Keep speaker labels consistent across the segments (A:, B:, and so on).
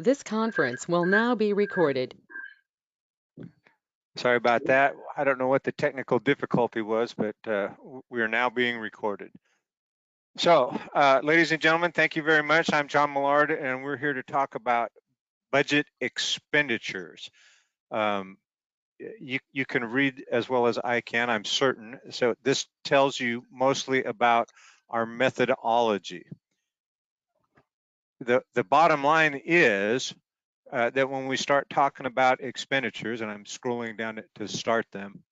A: This conference will now be recorded.
B: Sorry about that. I don't know what the technical difficulty was, but we are now being recorded. So, ladies and gentlemen, thank you very much. I'm John Millard, and we're here to talk about budget expenditures. Um, you can read as well as I can, I'm certain. So this tells you mostly about our methodology. The bottom line is that when we start talking about expenditures, and I'm scrolling down to start them,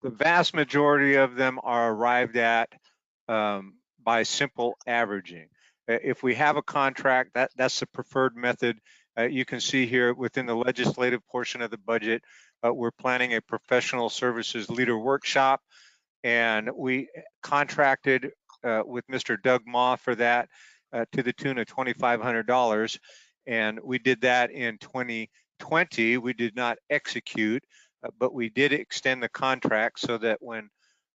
B: the vast majority of them are arrived at by simple averaging. If we have a contract, that's the preferred method. You can see here within the legislative portion of the budget, we're planning a professional services leader workshop, and we contracted with Mr. Doug Ma for that to the tune of $2,500, and we did that in 2020. We did not execute, but we did extend the contract so that when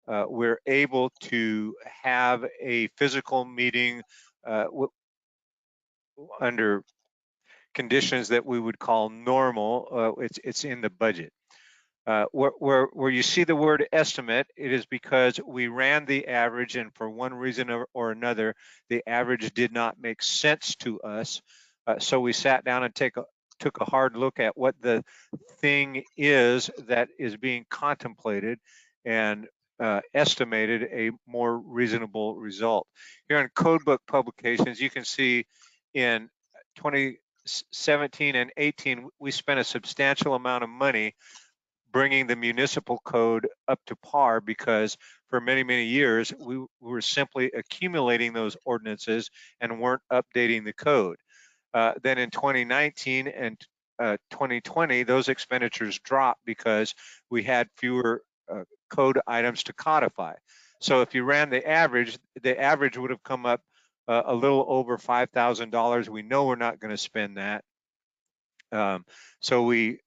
B: we're able to have a physical meeting under conditions that we would call normal, it's in the budget. Where you see the word estimate, it is because we ran the average, and for one reason or another, the average did not make sense to us. So we sat down and took a hard look at what the thing is that is being contemplated and estimated a more reasonable result. Here in Codebook Publications, you can see in 2017 and 18, we spent a substantial amount of money bringing the municipal code up to par, because for many, many years, we were simply accumulating those ordinances and weren't updating the code. Then in 2019 and 2020, those expenditures dropped because we had fewer code items to codify. So if you ran the average would have come up a little over $5,000. We know we're not going to spend that. So we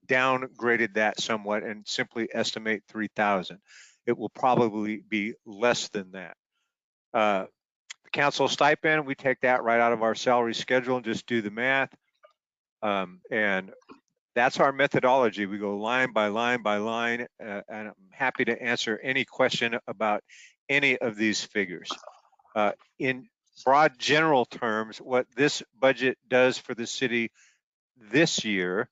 B: downgraded that somewhat and simply estimate 3,000. It will probably be less than that. The council stipend, we take that right out of our salary schedule and just do the math. And that's our methodology. We go line by line by line, and I'm happy to answer any question about any of these figures. In broad general terms, what this budget does for the city this year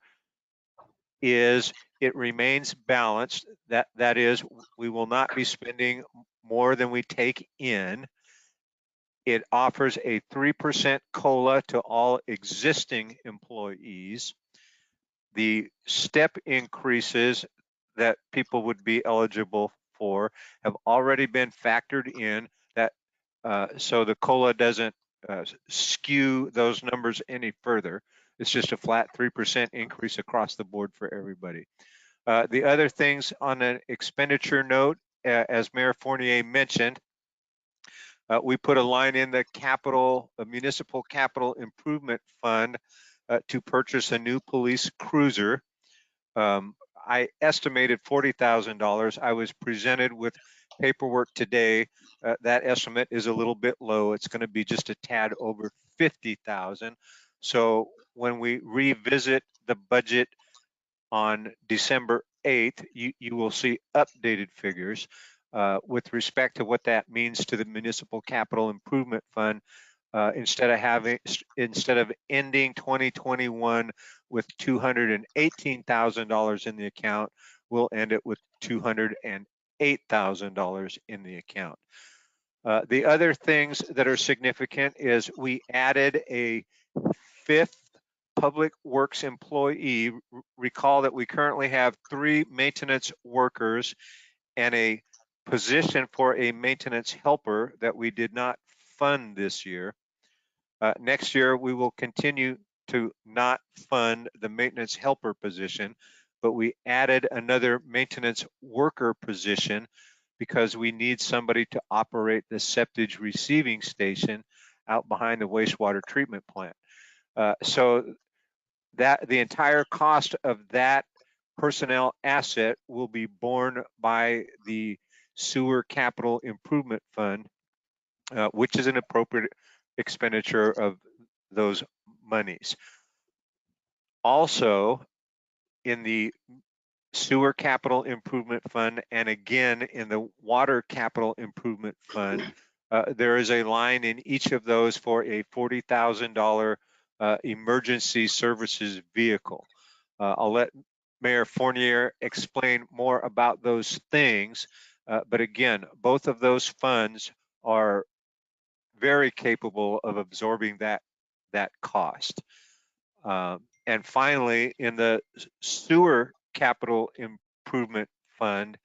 B: is it remains balanced. That is, we will not be spending more than we take in. It offers a 3% COLA to all existing employees. The step increases that people would be eligible for have already been factored in, that so the COLA doesn't skew those numbers any further. It's just a flat 3% increase across the board for everybody. The other things on an expenditure note, as Mayor Fournier mentioned, we put a line in the municipal capital improvement fund to purchase a new police cruiser. I estimated $40,000. I was presented with paperwork today. That estimate is a little bit low. It's going to be just a tad over 50,000. So when we revisit the budget on December 8th, you will see updated figures with respect to what that means to the Municipal Capital Improvement Fund. Instead of ending 2021 with $218,000 in the account, we'll end it with $208,000 in the account. The other things that are significant is we added a fifth public works employee. Recall that we currently have 3 maintenance workers and a position for a maintenance helper that we did not fund this year. Next year, we will continue to not fund the maintenance helper position, but we added another maintenance worker position because we need somebody to operate the septage receiving station out behind the wastewater treatment plant. So that the entire cost of that personnel asset will be borne by the Sewer Capital Improvement Fund, which is an appropriate expenditure of those monies. Also, in the Sewer Capital Improvement Fund and again in the Water Capital Improvement Fund, there is a line in each of those for a $40,000 emergency services vehicle. I'll let Mayor Fournier explain more about those things, but again, both of those funds are very capable of absorbing that cost. And finally, in the Sewer Capital Improvement Fund,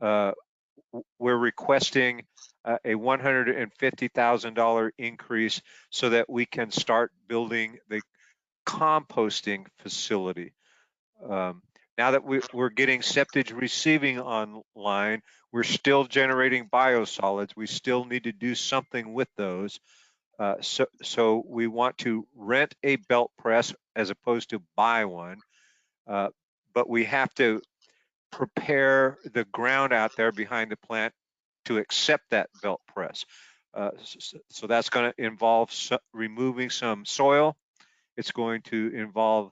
B: we're requesting a $150,000 increase so that we can start building the composting facility. Now that we're getting septage receiving online, we're still generating biosolids. We still need to do something with those. So we want to rent a belt press as opposed to buy one, but we have to prepare the ground out there behind the plant to accept that belt press. So that's going to involve removing some soil. It's going to involve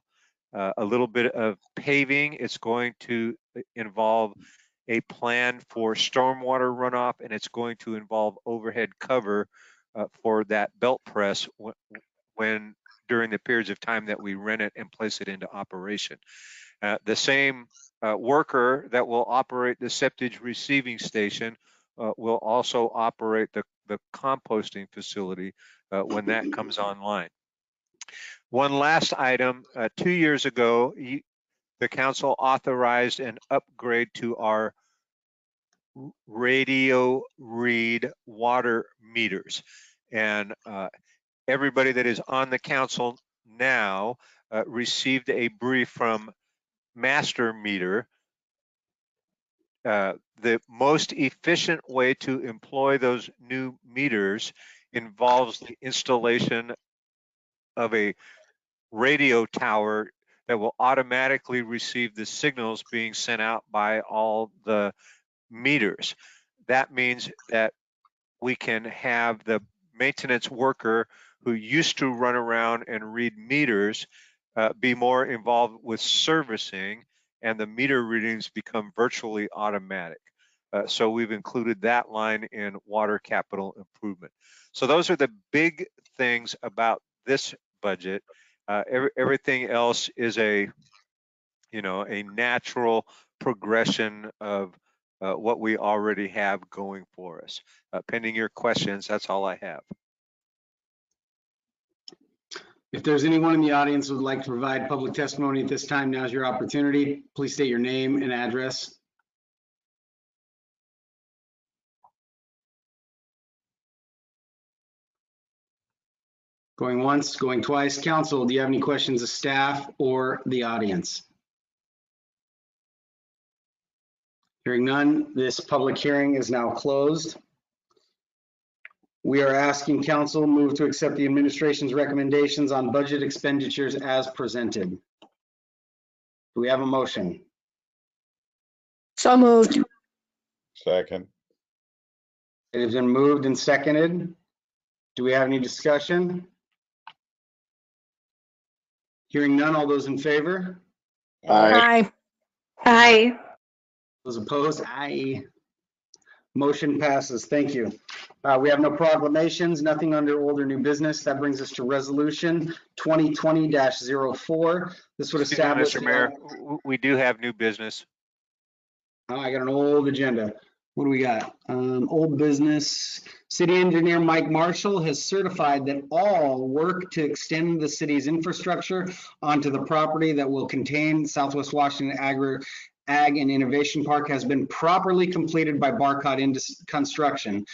B: a little bit of paving. It's going to involve a plan for stormwater runoff, and it's going to involve overhead cover for that belt press when during the periods of time that we rent it and place it into operation. The same worker that will operate the septage receiving station will also operate the composting facility when that comes online. One last item, 2 years ago, the council authorized an upgrade to our radio read water meters. And everybody that is on the council now received a brief from Master Meter. The most efficient way to employ those new meters involves the installation of a radio tower that will automatically receive the signals being sent out by all the meters. That means that we can have the maintenance worker who used to run around and read meters be more involved with servicing, and the meter readings become virtually automatic. So we've included that line in water capital improvement. So those are the big things about this budget. Everything else is a natural progression of what we already have going for us. Pending your questions, that's all I have.
C: If there's anyone in the audience who would like to provide public testimony at this time, now's your opportunity. Please state your name and address. Going once, going twice. Council, do you have any questions of staff or the audience? Hearing none, this public hearing is now closed. We are asking council move to accept the administration's recommendations on budget expenditures as presented. Do we have a motion?
D: So moved.
E: Second.
C: It has been moved and seconded. Do we have any discussion? Hearing none, all those in favor?
D: Aye.
F: Aye.
C: Those opposed? Aye. Motion passes. Thank you. We have no proclamations, nothing under old or new business. That brings us to resolution 2020-04. This would establish.
B: Mr. Mayor, we do have new business.
C: Oh, I got an old agenda. What do we got? Old business. City engineer Mike Marshall has certified that all work to extend the city's infrastructure onto the property that will contain Southwest Washington Ag and Innovation Park has been properly completed by Barcott Construction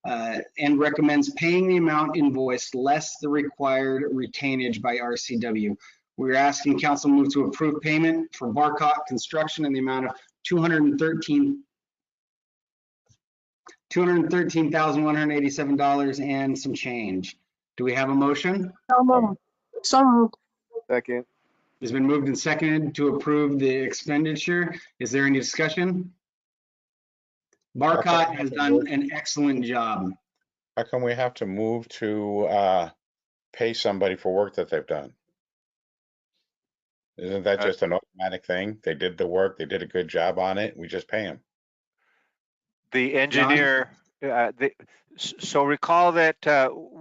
C: and recommends paying the amount invoiced less the required retainage by RCW. We're asking council move to approve payment for Barcott Construction in the amount of $213,187 and some change. Do we have a motion?
D: So moved. So moved.
B: Second.
C: It's been moved and seconded to approve the expenditure. Is there any discussion? Barcott has done an excellent job.
E: How come we have to move to pay somebody for work that they've done? Isn't that
B: Uh,
E: just an automatic thing? They did the work, they did a good job on it, we just pay them.
B: The engineer, so recall that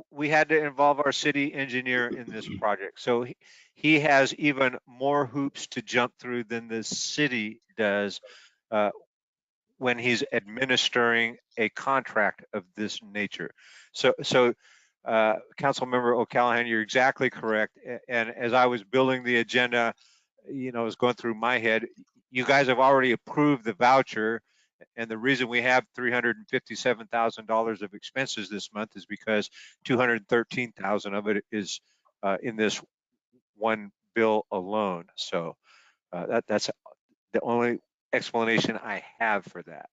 B: we had to involve our city engineer in this project. So he has even more hoops to jump through than the city does uh, when he's administering a contract of this nature. So Councilmember O'Callahan, you're exactly correct. And as I was building the agenda, it was going through my head. You guys have already approved the voucher, and the reason we have $357,000 of expenses this month is because $213,000 of it is in this one bill alone. So that's the only explanation I have for that.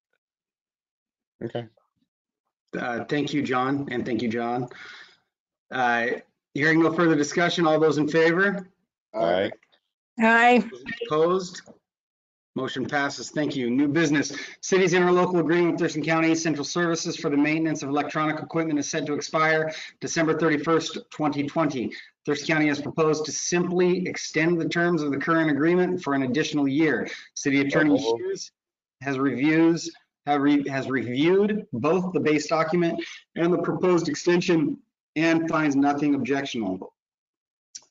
E: Okay.
C: Thank you, John, and thank you, John. Hearing no further discussion, all those in favor?
E: Aye.
D: Aye.
C: Opposed? Motion passes. Thank you. New business. City's interlocal agreement with Thurston County Central Services for the maintenance of electronic equipment is set to expire December 31st, 2020. Thurston County has proposed to simply extend the terms of the current agreement for an additional year. City Attorney
E: So moved.
C: Hughes has reviewed both the base document and the proposed extension and finds nothing objectionable.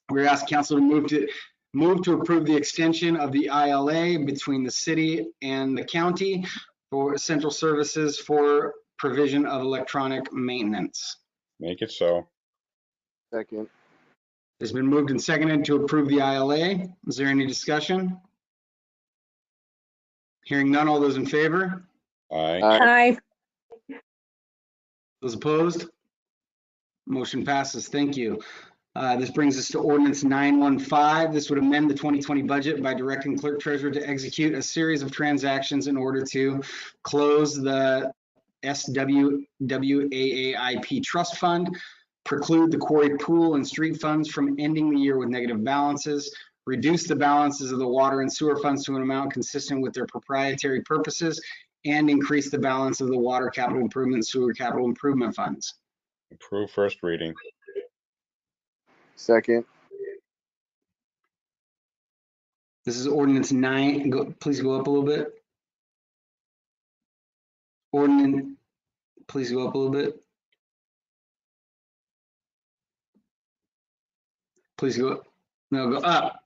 C: We're asking council to move to approve the extension of the ILA between the city and the county for central services for provision of electronic maintenance.
E: Make it so.
F: Second.
C: It's been moved and seconded to approve the ILA. Is there any discussion? Hearing none, all those in favor?
E: Aye.
D: Aye.
C: Those opposed? Motion passes. Thank you. This brings us to ordinance 915. This would amend the 2020 budget by directing clerk treasurer to execute a series of transactions in order to close the SWWAAIP trust fund, preclude the quarry pool and street funds from ending the year with negative balances, reduce the balances of the water and sewer funds to an amount consistent with their proprietary purposes, and increase the balance of the water capital improvement and sewer capital improvement funds.
E: Approve first reading.
F: Second.
C: This is ordinance 9. Please go up a little bit. Ordinance, please go up a little bit. Please go up. No, go up.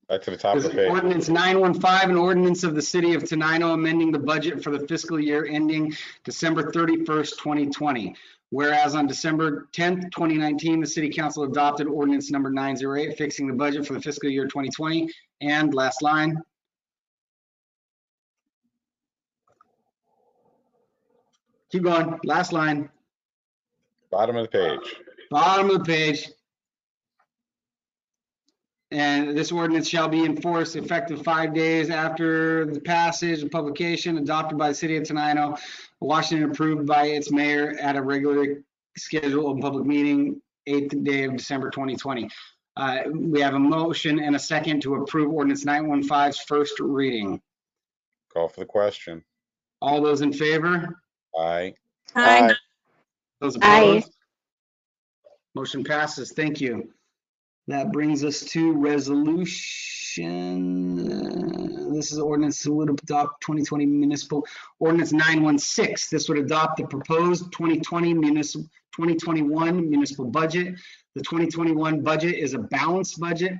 E: Back to the top of
C: This
E: the
C: is
E: page.
C: ordinance 915, an ordinance of the city of Tenino amending the budget for the fiscal year ending December 31st, 2020. Whereas on December 10th, 2019, the city council adopted ordinance number 908, fixing the budget for the fiscal year 2020. And last line. Keep going. Last line.
E: Bottom of the page.
C: Bottom of the page. And this ordinance shall be enforced effective 5 days after the passage and publication, adopted by the city of Tenino, Washington, approved by its mayor at a regularly scheduled public meeting, 8th day of December 2020. We have a motion and a second to approve ordinance 915's first reading.
E: Call for the question.
C: All those in favor?
E: Aye.
D: Aye.
C: Those
D: Aye.
C: opposed? Motion passes. Thank you. That brings us to resolution. This is ordinance to adopt 2020 municipal ordinance 916. This would adopt the proposed 2021 municipal budget. The 2021 budget is a balanced budget.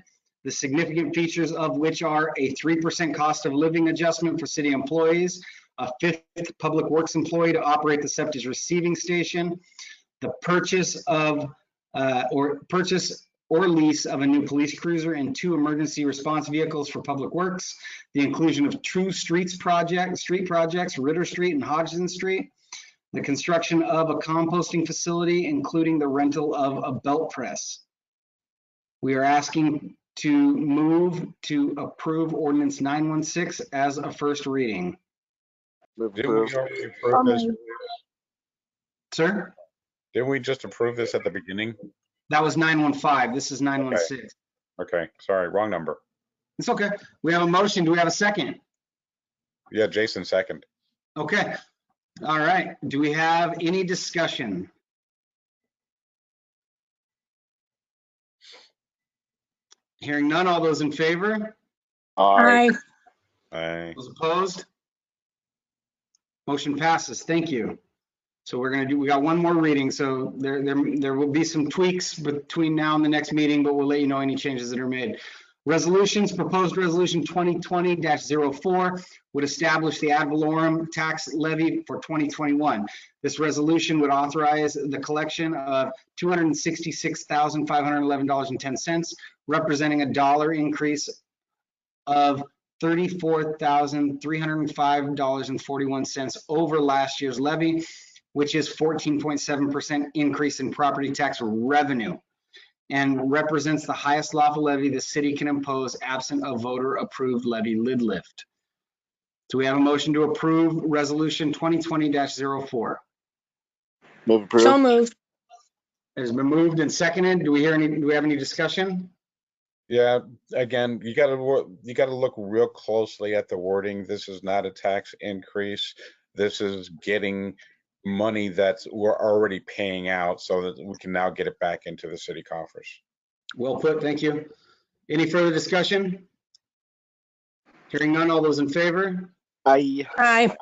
C: The significant features of which are a 3% cost of living adjustment for city employees, a 5th public works employee to operate the septic receiving station, the purchase or lease of a new police cruiser and 2 emergency response vehicles for public works, the inclusion of true street projects, Ritter Street and Hodgson Street, the construction of a composting facility, including the rental of a belt press. We are asking to move to approve ordinance 916 as a first reading.
F: Move
E: Didn't we
F: approved.
E: already approve this?
C: Sir?
E: Didn't we just approve this at the beginning?
C: That was 915. This is 916.
E: Okay, sorry, wrong number.
C: It's okay. We have a motion. Do we have a second?
E: Yeah, Jason second.
C: Okay. All right. Do we have any discussion? Hearing none, all those in favor?
F: Aye.
E: Aye.
C: Those opposed? Motion passes. Thank you. So we got one more reading, so there will be some tweaks between now and the next meeting, but we'll let you know any changes that are made. Resolutions, proposed resolution 2020-04 would establish the ad valorem tax levy for 2021. This resolution would authorize the collection of $266,511.10, representing a dollar increase of $34,305.41 over last year's levy, which is 14.7% increase in property tax revenue, and represents the highest lawful levy the city can impose absent a voter-approved levy lid lift. Do we have a motion to approve resolution 2020-04?
F: Move
D: So
F: approved.
D: moved.
C: It has been moved and seconded. Do we have any discussion?
E: Yeah, again, you gotta look real closely at the wording. This is not a tax increase. This is getting money that we're already paying out so that we can now get it back into the city coffers.
C: Well put, thank you. Any further discussion? Hearing none, all those in favor?
F: Aye.
D: Aye.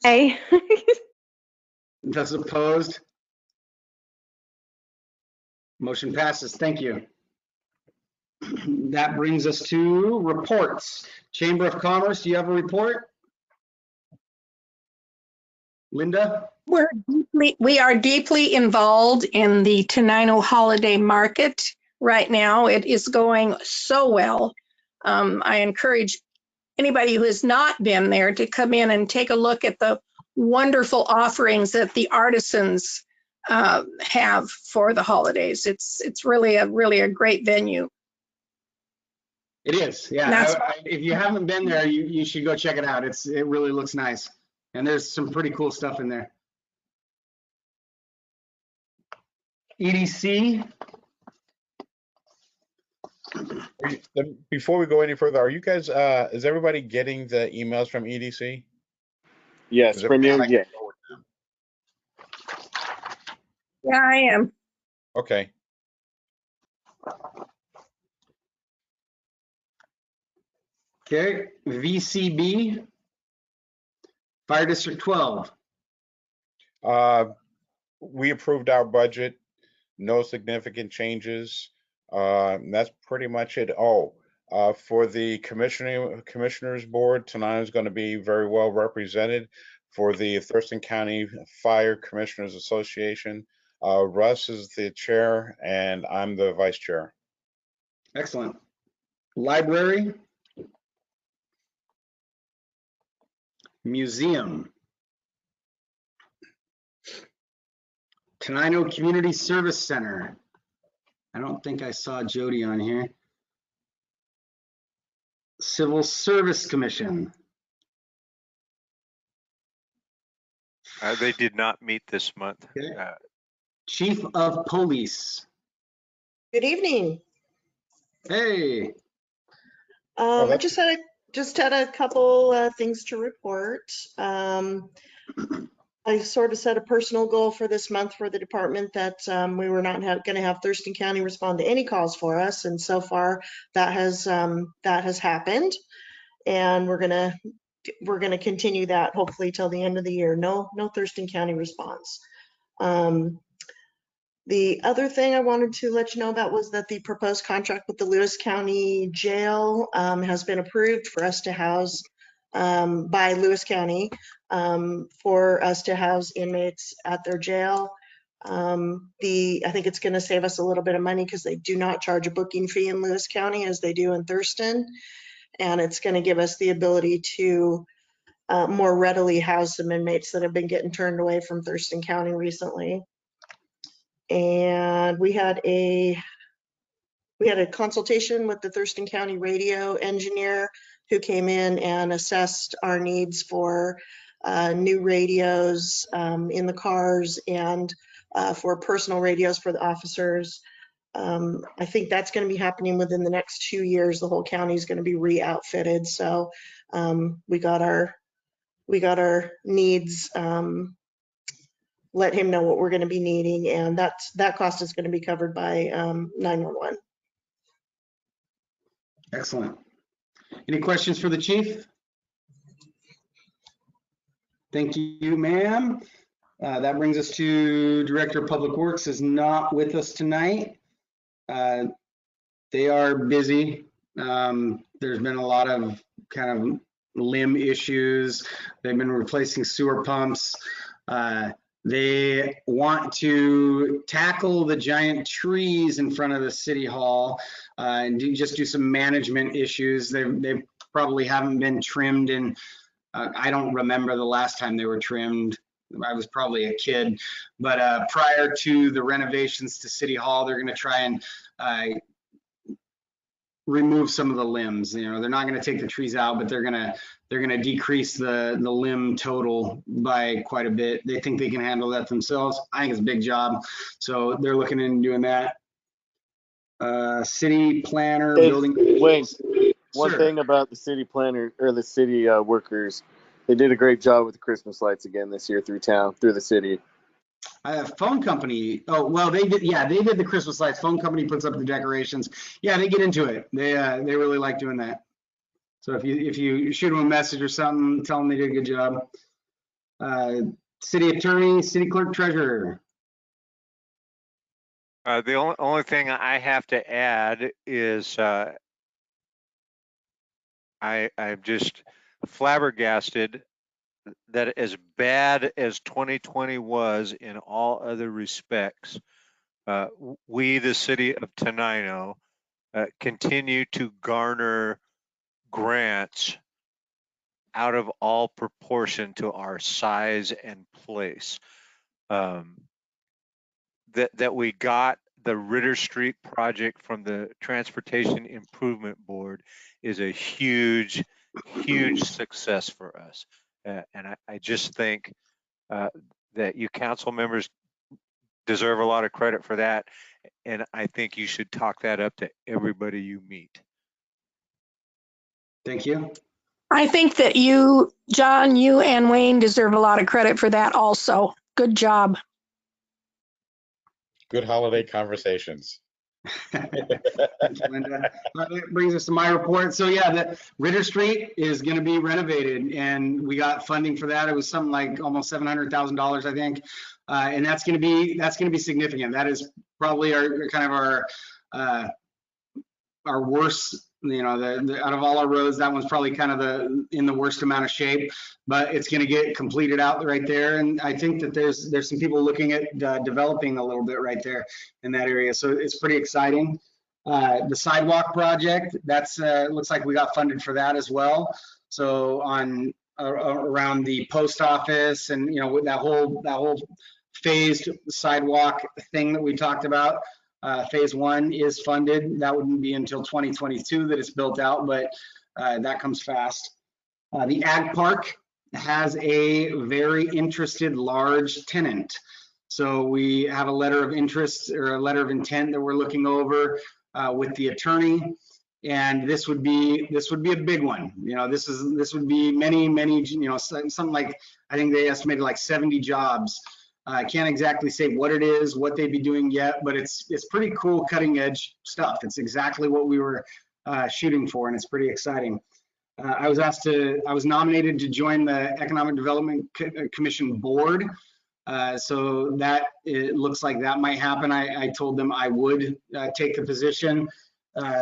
D: Aye.
C: Those opposed? Motion passes. Thank you. That brings us to reports. Chamber of Commerce, do you have a report? Linda?
D: We are deeply involved in the Tenino holiday market right now. It is going so well. I encourage anybody who has not been there to come in and take a look at the wonderful offerings that the artisans have for the holidays. It's really a great venue.
C: It is, yeah. If you haven't been there, you should go check it out. It really looks nice. And there's some pretty cool stuff in there. EDC.
E: Before we go any further, are you guys, is everybody getting the emails from EDC?
F: Yes,
E: Is it-
F: from you. Yeah.
D: Yeah, I am.
E: Okay.
C: Okay, VCB. Fire District 12.
E: We approved our budget, no significant changes. That's pretty much it. Oh, for the commissioners board, tonight is going to be very well represented. For the Thurston County Fire Commissioners Association, Russ is the chair and I'm the vice chair.
C: Excellent. Library. Museum. Tenino Community Service Center. I don't think I saw Jody on here. Civil Service Commission.
B: They did not meet this month.
C: Okay. Chief of Police.
G: Good evening.
C: Hey.
G: I just had a couple things to report. I sort of set a personal goal for this month for the department that we were not going to have Thurston County respond to any calls for us, and so far that has happened, and we're gonna continue that hopefully till the end of the year. No Thurston County response. The other thing I wanted to let you know about was that the proposed contract with the Lewis County Jail has been approved for us to house by Lewis County for us to house inmates at their jail. I think it's going to save us a little bit of money because they do not charge a booking fee in Lewis County as they do in Thurston, and it's going to give us the ability to more readily house some inmates that have been getting turned away from Thurston County recently. And we had a consultation with the Thurston County radio engineer who came in and assessed our needs for new radios in the cars and for personal radios for the officers. I think that's going to be happening within the next 2 years. The whole county is going to be re-outfitted. So we got our needs. Let him know what we're going to be needing, and that cost is going to be covered by 911.
C: Excellent. Any questions for the chief? Thank you, ma'am. That brings us to Director of Public Works is not with us tonight. They are busy. There's been a lot of kind of limb issues. They've been replacing sewer pumps. They want to tackle the giant trees in front of the city hall and just do some management issues. They probably haven't been trimmed in, I don't remember the last time they were trimmed. I was probably a kid, but prior to the renovations to City Hall, they're going to try and remove some of the limbs. You know, they're not going to take the trees out, but they're going to decrease the limb total by quite a bit. They think they can handle that themselves. I think it's a big job, so they're looking into doing that. City planner,
F: Hey,
C: building.
F: Wayne, one
C: Sir.
F: thing about the city planner or the city workers, they did a great job with the Christmas lights again this year through the city.
C: Phone company. Oh, well, they did. Yeah, they did the Christmas lights. Phone company puts up the decorations. Yeah, they get into it. They really like doing that. So if you shoot them a message or something, tell them they did a good job. City attorney, city clerk, treasurer.
B: The only thing I have to add is I'm just flabbergasted that as bad as 2020 was in all other respects, we, the city of Tenino, continue to garner grants out of all proportion to our size and place. That we got the Ritter Street project from the Transportation Improvement Board is a huge, huge success for us. And I just think that you council members deserve a lot of credit for that. And I think you should talk that up to everybody you meet.
C: Thank you.
D: I think that you, John, you and Wayne deserve a lot of credit for that also. Good job.
E: Good holiday conversations.
C: Thanks, Linda. That brings us to my report. So yeah, the Ritter Street is going to be renovated, and we got funding for that. It was something like almost $700,000, I think, and that's going to be significant. That is probably our worst. You know, the out of all our roads, that one's probably kind of in the worst amount of shape, but it's going to get completed out right there. And I think that there's some people looking at developing a little bit right there in that area. So it's pretty exciting. The sidewalk project, that's looks like we got funded for that as well. So on around the post office and, you know, with that whole phased sidewalk thing that we talked about. Phase 1 is funded. That wouldn't be until 2022 that it's built out, but that comes fast. The Ag Park has a very interested large tenant. So we have a letter of interest or a letter of intent that we're looking over with the attorney. And this would be a big one. You know, this would be many, you know, something like, I think they estimated like 70 jobs. I can't exactly say what it is, what they'd be doing yet, but it's pretty cool, cutting edge stuff. It's exactly what we were shooting for, and it's pretty exciting. I was nominated to join the Economic Development Commission board. So that it looks like that might happen. I told them I would take the position.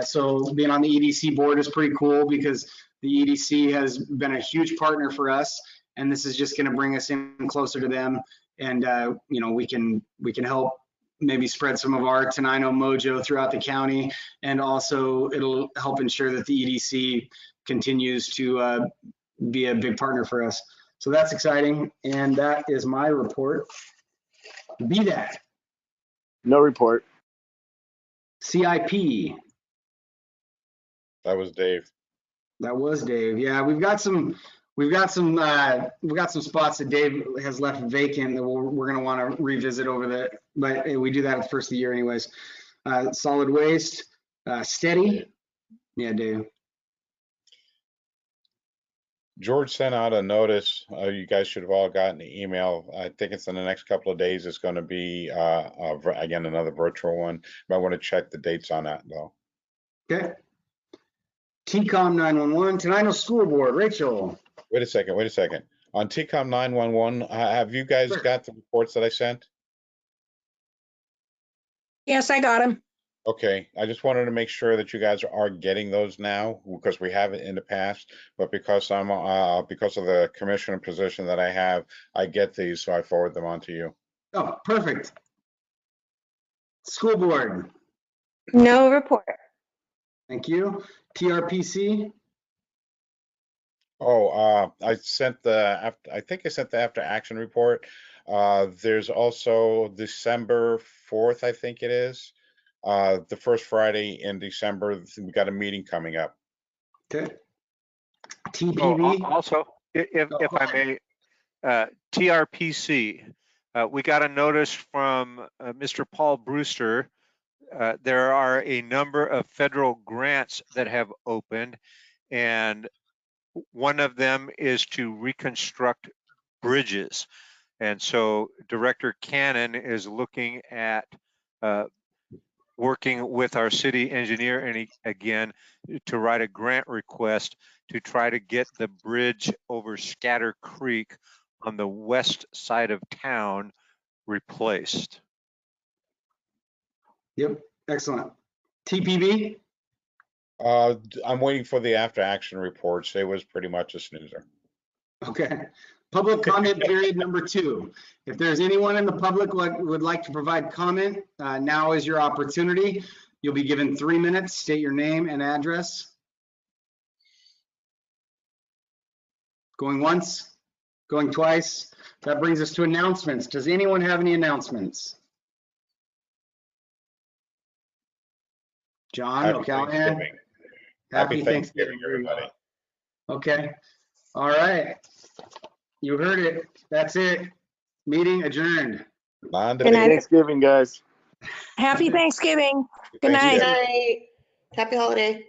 C: So being on the EDC board is pretty cool because the EDC has been a huge partner for us, and this is just going to bring us in closer to them. And you know, we can help maybe spread some of our Tenino mojo throughout the county, and also it'll help ensure that the EDC continues to be a big partner for us. So that's exciting, and that is my report. Be that.
F: No report.
C: CIP.
E: That was Dave.
C: That was Dave. Yeah, we've got some spots that Dave has left vacant that we're going to want to revisit but we do that at the first of the year anyways. Solid waste, steady. Yeah, Dave.
E: George sent out a notice. You guys should have all gotten the email. I think it's in the next couple of days. It's going to be, again, another virtual one. Might want to check the dates on that though.
C: Okay. TCOM 911, Tenino School Board, Rachel.
E: Wait a second. On TCOM 911, have you guys
C: Sure.
E: got the reports that I sent?
D: Yes, I got him.
E: Okay, I just wanted to make sure that you guys are getting those now, because we haven't in the past, but because I'm because of the commissioner position that I have, I get these, so I forward them on to you.
C: Oh, perfect. School Board,
H: No report.
C: thank you. TRPC,
E: Oh, I sent I think I sent the after action report. There's also December 4th, I think it is. The first Friday in December, we got a meeting coming up.
C: okay.
B: Oh,
C: TPB,
B: also, if
C: go
B: I
C: ahead.
B: may, TRPC, we got a notice from Mr. Paul Brewster. There are a number of federal grants that have opened, and one of them is to reconstruct bridges. And so Director Cannon is looking at working with our city engineer and again to write a grant request to try to get the bridge over Scatter Creek on the west side of town replaced.
C: Yep, excellent. TPB,
E: I'm waiting for the after action reports. It was pretty much a snoozer.
C: okay. Public comment period number 2. If there's anyone in the public would like to provide comment, now is your opportunity. You'll be given 3 minutes. State your name and address. Going once, going twice. That brings us to announcements. Does anyone have any announcements? John
E: Happy
C: O'Callahan.
E: Thanksgiving.
C: Happy Thanksgiving,
E: everybody.
C: Okay. All right. You heard it. That's it. Meeting adjourned.
H: Good
E: Non-debate.
H: night.
F: Thanksgiving, guys.
D: Happy Thanksgiving. Good
E: Thanksgiving.
D: night.
G: Good night. Happy holiday.